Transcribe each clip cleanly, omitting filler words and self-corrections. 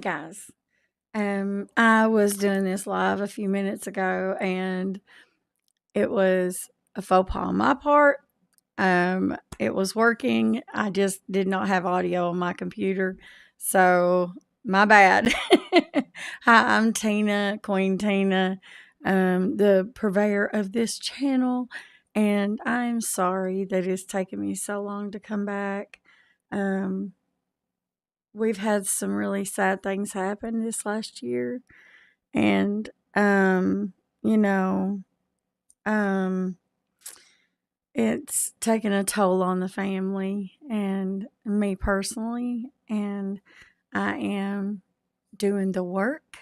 Guys, I was doing this live a few minutes ago, and it was a faux pas on my part. It was working. I just did not have audio on my computer, so my bad. Hi, I'm Tina, Queen Tina, the purveyor of this channel, and I'm sorry that it's taken me so long to come back. Um, we've had some really sad things happen this last year, and you know, um, it's taken a toll on the family and me personally, and I am doing the work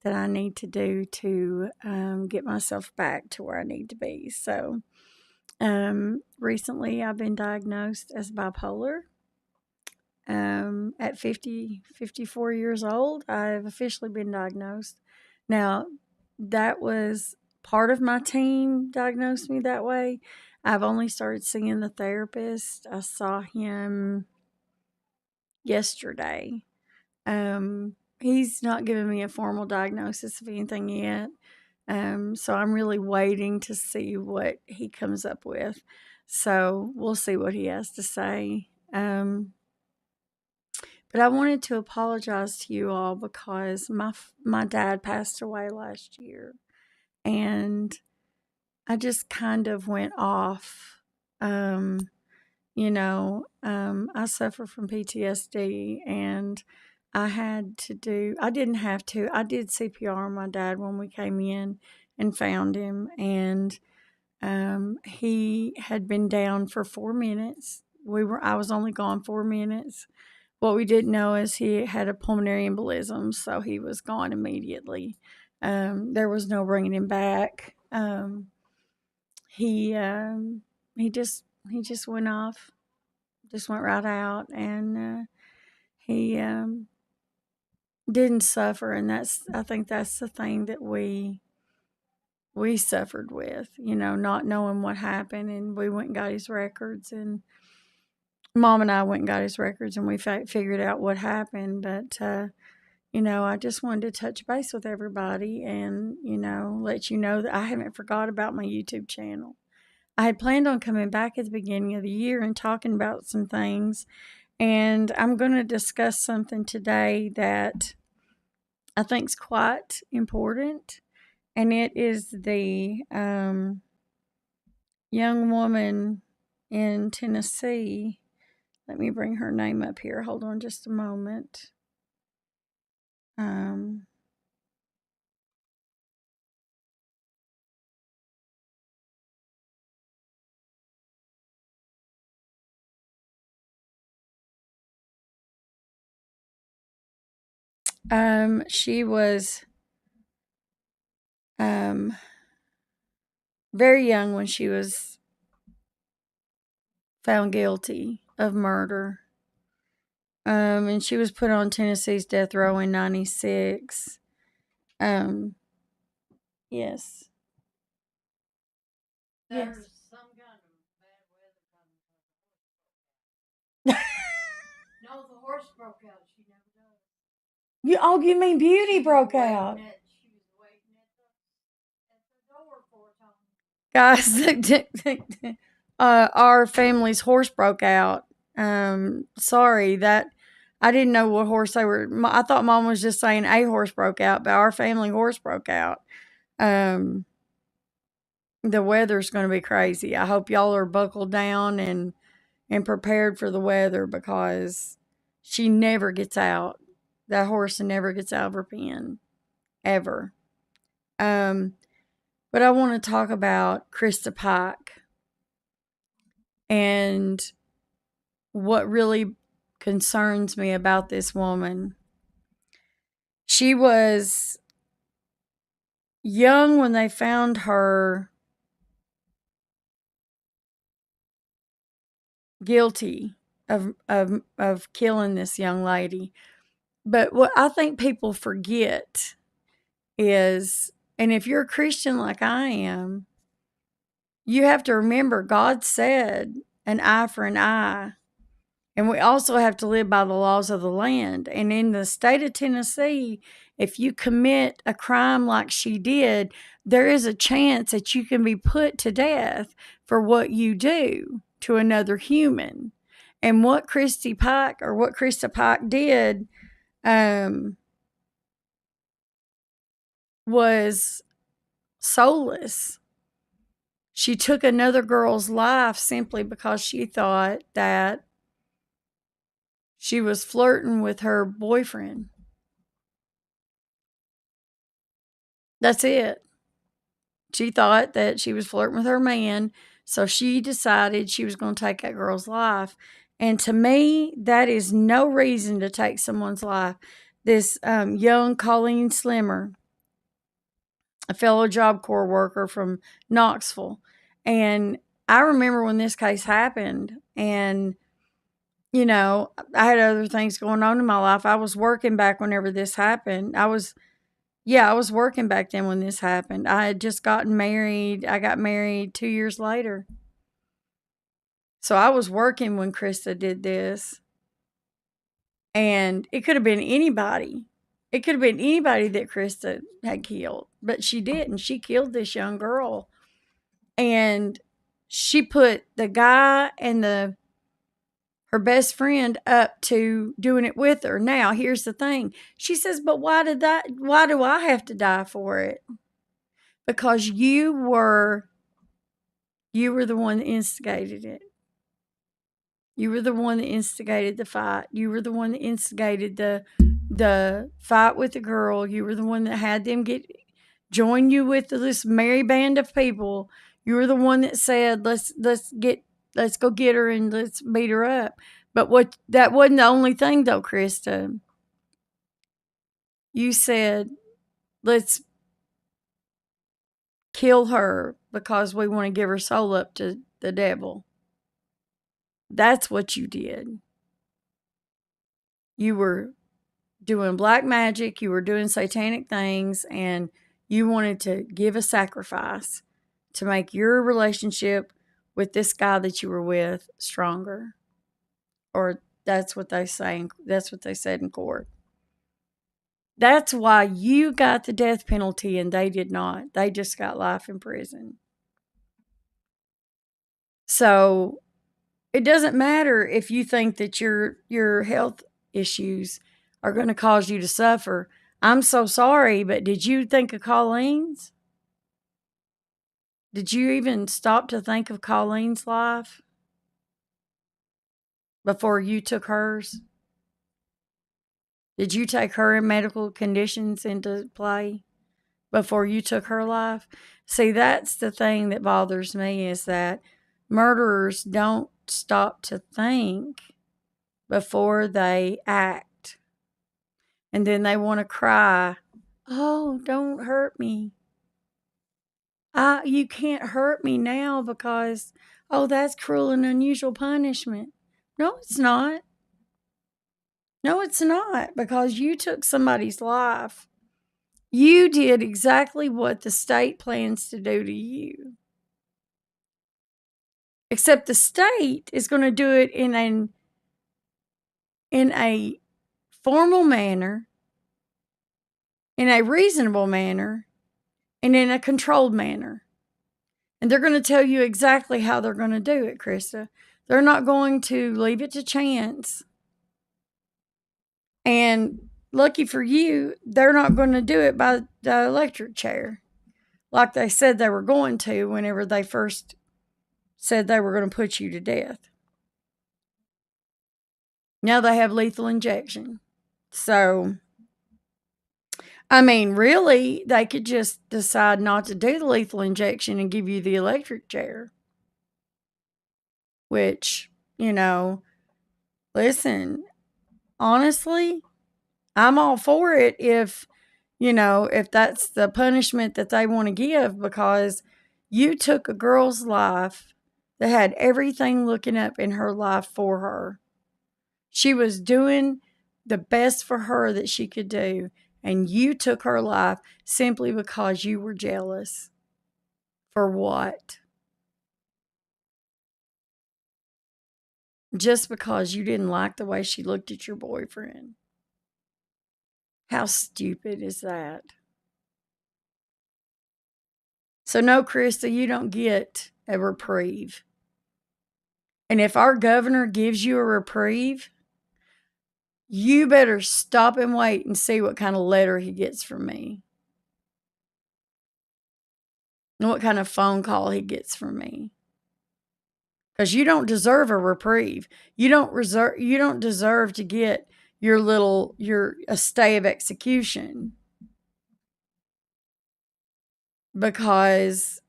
that I need to do to get myself back to where I need to be. So, recently I've been diagnosed as bipolar. At 54 years old, I've officially been diagnosed. Now, that was part of my team diagnosed me that way. I've only started seeing the therapist. I saw him yesterday. He's not given me a formal diagnosis of anything yet. So I'm really waiting to see what he comes up with. So we'll see what he has to say. But I wanted to apologize to you all because my dad passed away last year, and I just kind of went off. Um, I suffer from PTSD, and I didn't have to. I did CPR on my dad when we came in and found him, and he had been down for 4 minutes. I was only gone 4 minutes. What we didn't know is he had a pulmonary embolism, so he was gone immediately. There was no bringing him back. He he just went off, just went right out, and he didn't suffer. And I think that's the thing that we suffered with, not knowing what happened. And we went and got his records, and Mom and I went and got his records, and we figured out what happened. But I just wanted to touch base with everybody and, let you know that I haven't forgot about my YouTube channel. I had planned on coming back at the beginning of the year and talking about some things, and I'm going to discuss something today that I think is quite important, and it is the young woman in Tennessee. Let me bring her name up here. Hold on just a moment. Um, she was um, very young when she was found guilty of murder. And she was put on Tennessee's death row in 96. Um, yes. Yes. No, the horse broke out. She never does. You mean Beauty broke out? Guys, our family's horse broke out. Sorry that I didn't know what horse they were. I thought Mom was just saying a horse broke out, but our family horse broke out. The weather's going to be crazy. I hope y'all are buckled down and prepared for the weather because she never gets out. That horse never gets out of her pen, ever. But I want to talk about Krista Pike and what really concerns me about this woman. She was young when they found her guilty of killing this young lady. But what I think people forget is, and if you're a Christian like I am, you have to remember God said an eye for an eye And we also have to live by the laws of the land. And in the state of Tennessee, if you commit a crime like she did, there is a chance that you can be put to death for what you do to another human. And what Krista Pike did was soulless. She took another girl's life simply because she thought that she was flirting with her boyfriend. That's it. She thought that she was flirting with her man, so she decided she was going to take that girl's life. And to me, that is no reason to take someone's life. This young Colleen Slimmer, a fellow Job Corps worker from Knoxville, and I remember when this case happened, and I had other things going on in my life. I was working back whenever this happened. I was working back then when this happened. I had just gotten married. I got married 2 years later. So I was working when Krista did this. And it could have been anybody. It could have been anybody that Krista had killed. But she didn't. She killed this young girl. And she put the guy and her best friend up to doing it with her. Now, here's the thing. She says, but why do I have to die for it? Because you were the one that instigated it. You were the one that instigated the fight. You were the one that instigated the fight with the girl. You were the one that had them join you with this merry band of people. You were the one that said, let's go get her and let's beat her up. But that wasn't the only thing though, Krista. You said, let's kill her because we want to give her soul up to the devil. That's what you did. You were doing black magic, you were doing satanic things, and you wanted to give a sacrifice to make your relationship with this guy that you were with stronger. Or that's what they say. That's what they said in court. That's why you got the death penalty and they did not. They just got life in prison. So it doesn't matter if you think that your health issues are going to cause you to suffer. I'm so sorry, but did you think of Colleen's? Did you even stop to think of Colleen's life before you took hers? Did you take her medical conditions into play before you took her life? See, that's the thing that bothers me, is that murderers don't stop to think before they act. And then they want to cry, oh, don't hurt me. You can't hurt me now because, oh, that's cruel and unusual punishment. No, it's not. No, it's not, because you took somebody's life. You did exactly what the state plans to do to you. Except the state is going to do it in a formal manner, in a reasonable manner, and in a controlled manner. And they're going to tell you exactly how they're going to do it, Krista. They're not going to leave it to chance. And lucky for you, they're not going to do it by the electric chair like they said they were going to whenever they first said they were going to put you to death. Now they have lethal injection. So, I mean, really, they could just decide not to do the lethal injection and give you the electric chair. Which, listen, honestly, I'm all for it if that's the punishment that they want to give, because you took a girl's life that had everything looking up in her life for her. She was doing the best for her that she could do, and you took her life simply because you were jealous. For what? just because you didn't like the way she looked at your boyfriend. How stupid is that? So, no, Krista, you don't get a reprieve. And if our governor gives you a reprieve, you better stop and wait and see what kind of letter he gets from me and what kind of phone call he gets from me. Because you don't deserve a reprieve. You don't deserve to get your a stay of execution, because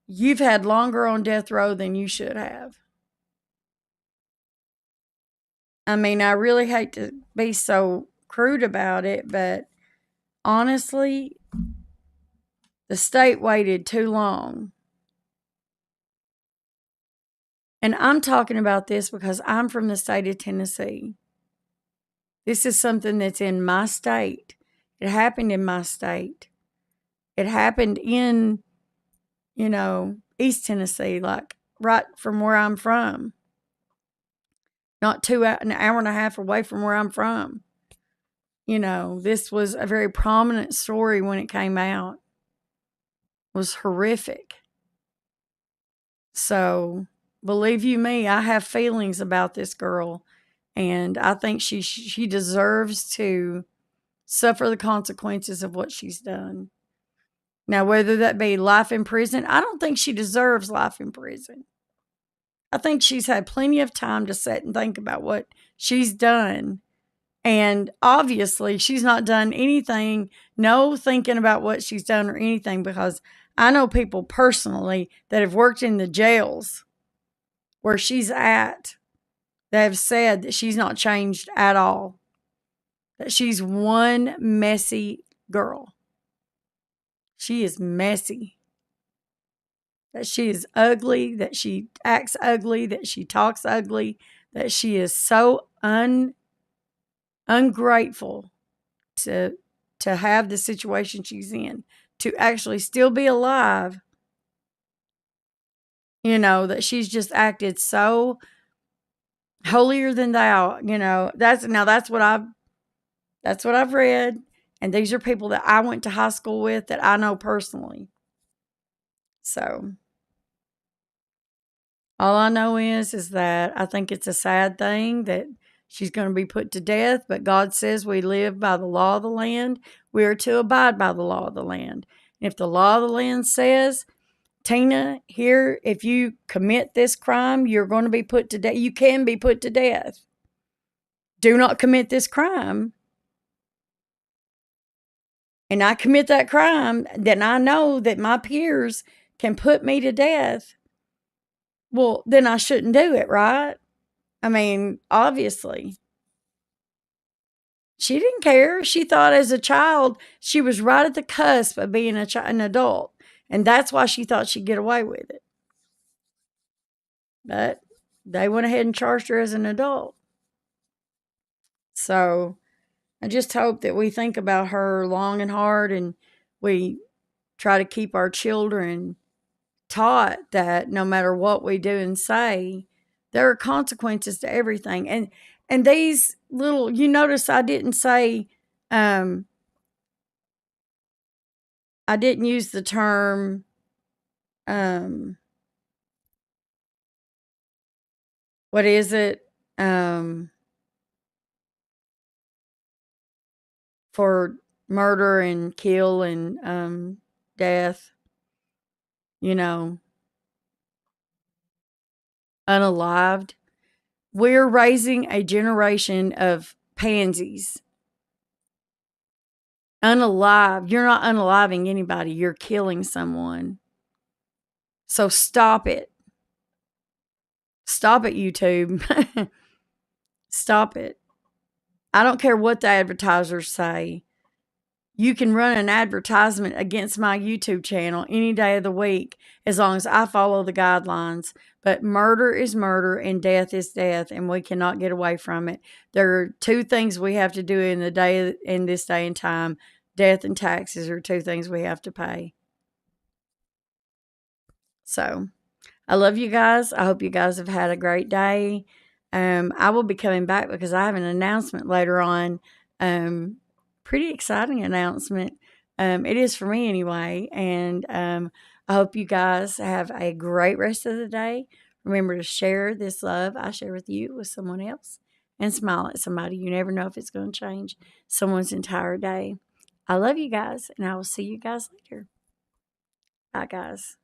you've had longer on death row than you should have. I mean, I really hate to be so crude about it, but honestly, the state waited too long. And I'm talking about this because I'm from the state of Tennessee. This is something that's in my state. It happened in my state. It happened in, East Tennessee, like right from where I'm from. Not an hour and a half away from where I'm from. This was a very prominent story when it came out. It was horrific. So, believe you me, I have feelings about this girl, and I think she deserves to suffer the consequences of what she's done. Now, whether that be life in prison, I don't think she deserves life in prison. I think she's had plenty of time to sit and think about what she's done. And obviously, she's not done anything, no thinking about what she's done or anything, because I know people personally that have worked in the jails where she's at that have said that she's not changed at all, that she's one messy girl. She is messy. That she is ugly, that she acts ugly, that she talks ugly, that she is so ungrateful to have the situation she's in, to actually still be alive. That she's just acted so holier than thou. That's what I've read, and these are people that I went to high school with that I know personally. So all I know is that I think it's a sad thing that she's going to be put to death, but God says we live by the law of the land. We are to abide by the law of the land. And if the law of the land says, Tina, here, if you commit this crime, you're going to be put to death. You can be put to death. Do not commit this crime. And I commit that crime, then I know that my peers can put me to death. Well, then I shouldn't do it, right? I mean, obviously. She didn't care. She thought as a child she was right at the cusp of being an adult. And that's why she thought she'd get away with it. But they went ahead and charged her as an adult. So I just hope that we think about her long and hard, and we try to keep our children taught that no matter what we do and say, there are consequences to everything. And these little, you notice I didn't say, I didn't use the term, what is it? For murder and kill and death, unalived. We're raising a generation of pansies. Unalive. You're not unaliving anybody. You're killing someone. So stop it. Stop it, YouTube. Stop it. I don't care what the advertisers say. You can run an advertisement against my YouTube channel any day of the week as long as I follow the guidelines. But murder is murder and death is death, and we cannot get away from it. There are two things we have to do in this day and time. Death and taxes are two things we have to pay. So I love you guys. I hope you guys have had a great day. I will be coming back because I have an announcement later on. Pretty exciting announcement. It is for me anyway. And I hope you guys have a great rest of the day. Remember to share this love I share with you with someone else and smile at somebody. You never know if it's going to change someone's entire day. I love you guys, and I will see you guys later. Bye, guys.